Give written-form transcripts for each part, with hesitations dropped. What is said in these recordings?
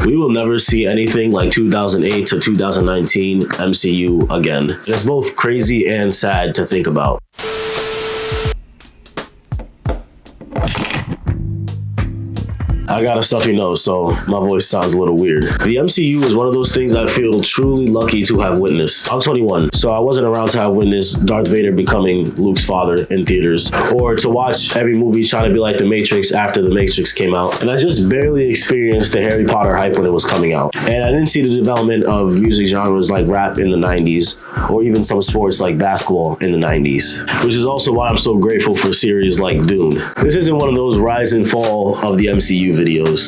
We will never see anything like 2008 to 2019 MCU again. It's both crazy and sad to think about. I got a stuffy nose, so my voice sounds a little weird. The MCU is one of those things I feel truly lucky to have witnessed. I'm 21, so I wasn't around to have witnessed Darth Vader becoming Luke's father in theaters, or to watch every movie trying to be like The Matrix after The Matrix came out. And I just barely experienced the Harry Potter hype when it was coming out. And I didn't see the development of music genres like rap in the 90s, or even some sports like basketball in the 90s, which is also why I'm so grateful for series like Dune. This isn't one of those rise and fall of the MCU videos.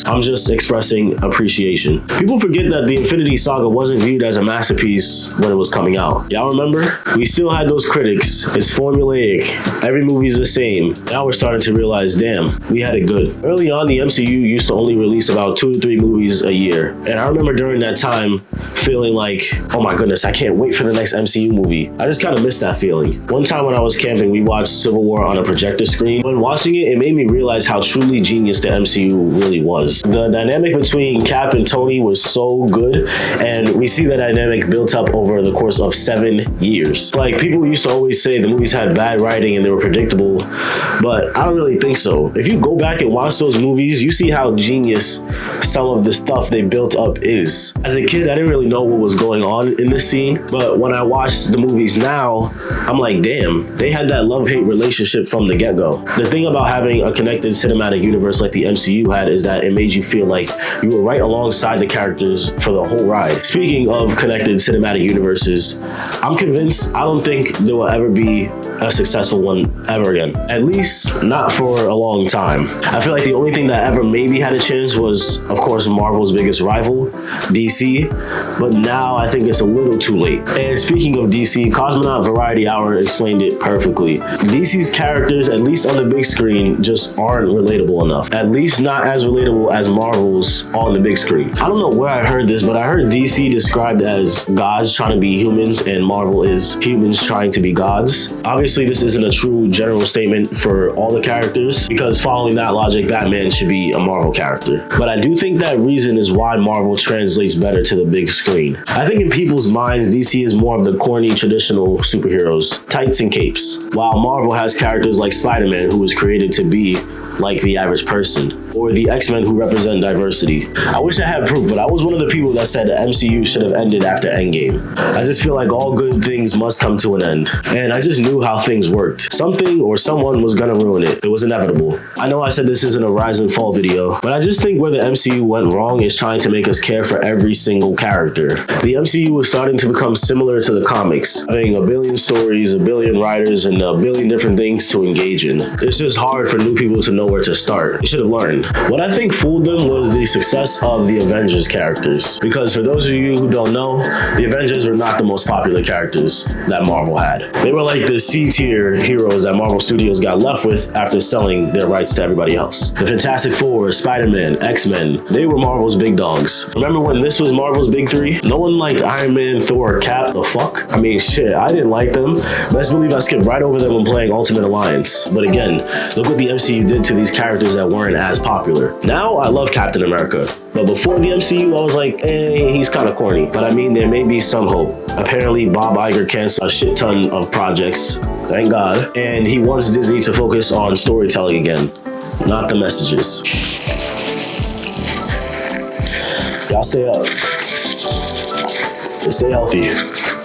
I'm just expressing appreciation. People forget that the Infinity Saga wasn't viewed as a masterpiece when it was coming out. Y'all remember? We still had those critics. It's formulaic. Every movie's the same. Now we're starting to realize, damn, we had it good. Early on, the MCU used to only release about 2 to 3 movies a year. And I remember during that time feeling like, oh my goodness, I can't wait for the next MCU movie. I just kind of missed that feeling. One time when I was camping, we watched Civil War on a projector screen. When watching it, it made me realize how truly genius the MCU really was. The dynamic between Cap and Tony was so good, and we see that dynamic built up over the course of 7 years. Like, people used to always say the movies had bad writing and they were predictable, but I don't really think so. If you go back and watch those movies, you see how genius some of the stuff they built up is. As a kid, I didn't really know what was going on in this scene, but when I watch the movies now, I'm like, damn, they had that love-hate relationship from the get-go. The thing about having a connected cinematic universe like the MCU had is that it made you feel like you were right alongside the characters for the whole ride. Speaking of connected cinematic universes, I'm convinced I don't think there will ever be a successful one ever again. At least not for a long time. I feel like the only thing that ever maybe had a chance was, of course, Marvel's biggest rival, DC, but now I think it's a little too late. And speaking of DC, Cosmonaut Variety Hour explained it perfectly. DC's characters, at least on the big screen, just aren't relatable enough. At least not as relatable as Marvel's on the big screen. I don't know where I heard this, but I heard DC described as gods trying to be humans and Marvel is humans trying to be gods. Obviously, this isn't a true general statement for all the characters, because following that logic, Batman should be a Marvel character. But I do think that reason is why Marvel translates better to the big screen. I think in people's minds, DC is more of the corny traditional superheroes, tights and capes, while Marvel has characters like Spider-Man, who was created to be like the average person, or the X-Men who represent diversity. I wish I had proof, but I was one of the people that said the MCU should have ended after Endgame. I just feel like all good things must come to an end, and I just knew how things worked. Something or someone was gonna ruin it. It was inevitable. I know I said this isn't a rise and fall video, but I just think where the MCU went wrong is trying to make us care for every single character. The MCU was starting to become similar to the comics, having a billion stories, a billion writers, and a billion different things to engage in. It's just hard for new people to know where to start. They should have learned. What I think fooled them was the success of the Avengers characters. Because for those of you who don't know, the Avengers were not the most popular characters that Marvel had. They were like the C-tier heroes that Marvel Studios got left with after selling their rights to everybody else. The Fantastic Four, Spider-Man, X-Men, they were Marvel's big dogs. Remember when this was Marvel's big three? No one liked Iron Man, Thor, Cap. The fuck? I mean, shit, I didn't like them. Best believe I skipped right over them when playing Ultimate Alliance. But again, look what the MCU did to these characters that weren't as popular. Now I love Captain America, but before the MCU I was like, he's kind of corny. But I mean, there may be some hope. Apparently Bob Iger canceled a shit ton of projects, thank God, and he wants Disney to focus on storytelling again, not the messages. Y'all stay up and stay healthy.